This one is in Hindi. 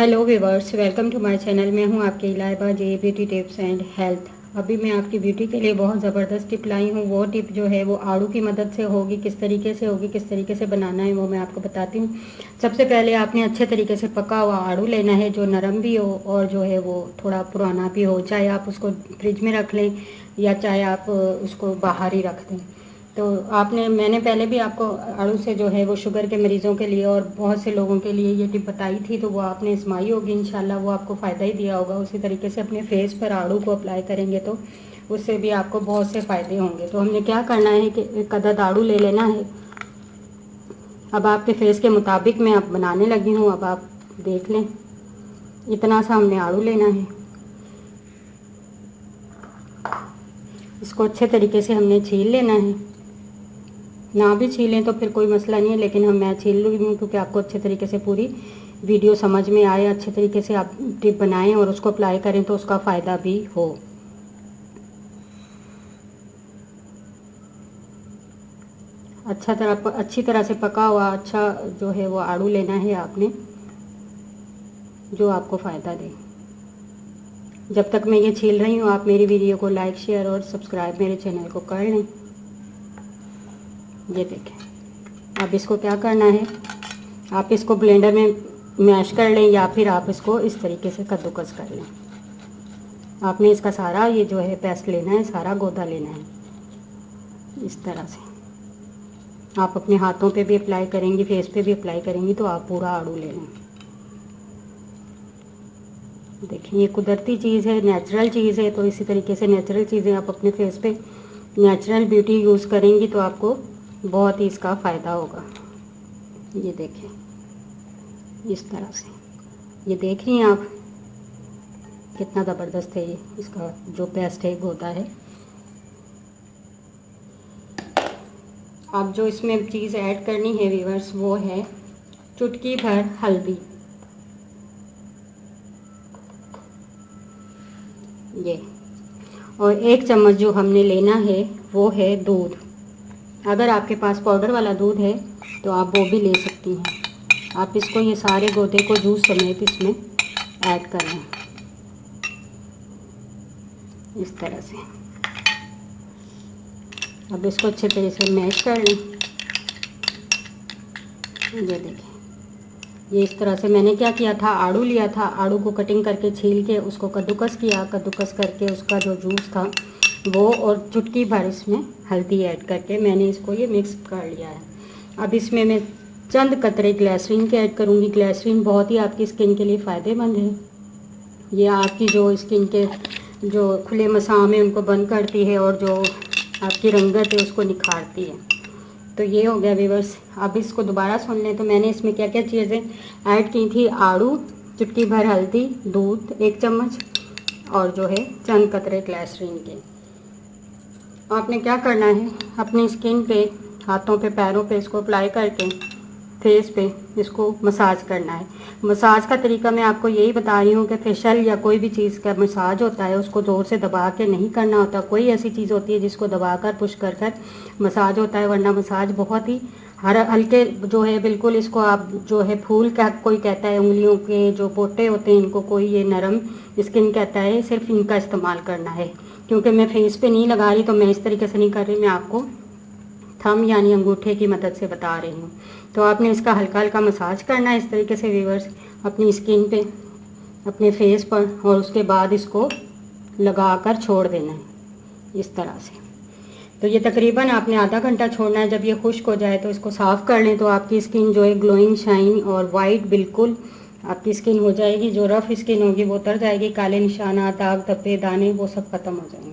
Hello viewers, welcome to my channel. मैं हूं आपकी इलाइबा J beauty tips and health. अभी मैं आपकी ब्यूटी के लिए बहुत ज़बरदस्त टिप लाई हूं। वो टिप जो है वो आड़ू की मदद से होगी। किस तरीके से होगी, किस तरीके से बनाना है वो मैं आपको बताती हूँ। सबसे पहले आपने अच्छे तरीके से पका हुआ आड़ू लेना है, जो नरम भी हो और जो है वो थोड़ा पुराना भी हो। चाहे आप उसको फ्रिज में रख लें या चाहे आप उसको बाहर ही रख दें। तो मैंने पहले भी आपको आड़ू से जो है वो शुगर के मरीज़ों के लिए और बहुत से लोगों के लिए ये टिप बताई थी, तो वो आपने आजमाई होगी। इंशाल्लाह वो आपको फ़ायदा ही दिया होगा। उसी तरीके से अपने फेस पर आड़ू को अप्लाई करेंगे तो उससे भी आपको बहुत से फ़ायदे होंगे। तो हमने क्या करना है कि एक अदद आड़ू ले लेना है। अब आपके फेस के मुताबिक मैं अब बनाने लगी हूँ। अब आप देख लें, इतना सा हमने आड़ू लेना है। इसको अच्छे तरीके से हमने छील लेना है। ना भी छीलें तो फिर कोई मसला नहीं है, लेकिन मैं छील लूँगी क्योंकि आपको अच्छे तरीके से पूरी वीडियो समझ में आए, अच्छे तरीके से आप टिप बनाएं और उसको अप्लाई करें तो उसका फ़ायदा भी हो। अच्छी तरह से पका हुआ अच्छा जो है वो आड़ू लेना है आपने, जो आपको फ़ायदा दे। जब तक मैं ये छील रही हूँ आप मेरी वीडियो को लाइक, शेयर और सब्सक्राइब मेरे चैनल को कर लें। ये देखें, अब इसको क्या करना है, आप इसको ब्लेंडर में मैश कर लें या फिर आप इसको इस तरीके से कद्दूकस कर लें। आपने इसका सारा ये जो है पेस्ट लेना है, सारा गोदा लेना है। इस तरह से आप अपने हाथों पे भी अप्लाई करेंगी, फेस पे भी अप्लाई करेंगी तो आप पूरा आड़ू ले लें। देखिए, ये कुदरती चीज़ है, नेचुरल चीज़ है, तो इसी तरीके से नेचुरल चीज़ें आप अपने फेस पे नेचुरल ब्यूटी यूज़ करेंगी तो आपको बहुत ही इसका फ़ायदा होगा। ये देखें, इस तरह से ये देख रही हैं आप, कितना ज़बरदस्त है ये इसका जो पेस्ट है, गोदा है। अब जो इसमें चीज़ ऐड करनी है व्यूअर्स, वो है चुटकी भर हल्दी। ये और 1 चम्मच जो हमने लेना है वो है दूध। अगर आपके पास पाउडर वाला दूध है तो आप वो भी ले सकती हैं। आप इसको ये सारे गोदे को जूस समेत इसमें ऐड कर लें इस तरह से। अब इसको अच्छे तरीके से मैश कर लें। ये देखें, ये इस तरह से मैंने क्या किया था, आड़ू लिया था, आड़ू को कटिंग करके छील के उसको कद्दूकस किया, कद्दूकस करके उसका जो जूस था वो और चुटकी भर इसमें हल्दी ऐड करके मैंने इसको ये मिक्स कर लिया है। अब इसमें मैं चंद कतरे ग्लिसरीन के ऐड करूँगी। ग्लिसरीन बहुत ही आपकी स्किन के लिए फ़ायदेमंद है। ये आपकी जो स्किन के जो खुले मसाम है उनको बंद करती है और जो आपकी रंगत है उसको निखारती है। तो ये हो गया व्यूअर्स। अब इसको दोबारा सुन लें तो मैंने इसमें क्या क्या चीज़ें ऐड की थी। आड़ू, चुटकी भर हल्दी, दूध 1 चम्मच और जो है चंद कतरे ग्लिसरीन के। आपने क्या करना है, अपनी स्किन पे, हाथों पे, पैरों पे इसको अप्लाई करके फेस पे इसको मसाज करना है। मसाज का तरीका मैं आपको यही बता रही हूँ कि फेशियल या कोई भी चीज़ का मसाज होता है उसको ज़ोर से दबा के नहीं करना होता। कोई ऐसी चीज़ होती है जिसको दबा कर पुश कर कर मसाज होता है, वरना मसाज बहुत ही हल्के जो है बिल्कुल। इसको आप जो है फूल का, कोई कहता है उंगलियों के जो पोटे होते हैं इनको, कोई ये नरम स्किन कहता है, सिर्फ इनका इस्तेमाल करना है। क्योंकि मैं फेस पे नहीं लगा रही तो मैं इस तरीके से नहीं कर रही, मैं आपको थंब यानी अंगूठे की मदद से बता रही हूँ। तो आपने इसका हल्का हल्का मसाज करना है इस तरीके से व्यूअर्स, अपनी स्किन पे, अपने फेस पर, और उसके बाद इसको लगा कर छोड़ देना है इस तरह से। तो ये तकरीबन आपने आधा घंटा छोड़ना है। जब ये खुश्क हो जाए तो इसको साफ़ कर लें तो आपकी स्किन जो है ग्लोइंग, शाइन और वाइट बिल्कुल आपकी स्किन हो जाएगी। जो रफ़ स्किन होगी वो उतर जाएगी, काले निशाना, दाग धब्बे, दाने वो सब ख़त्म हो जाएंगे।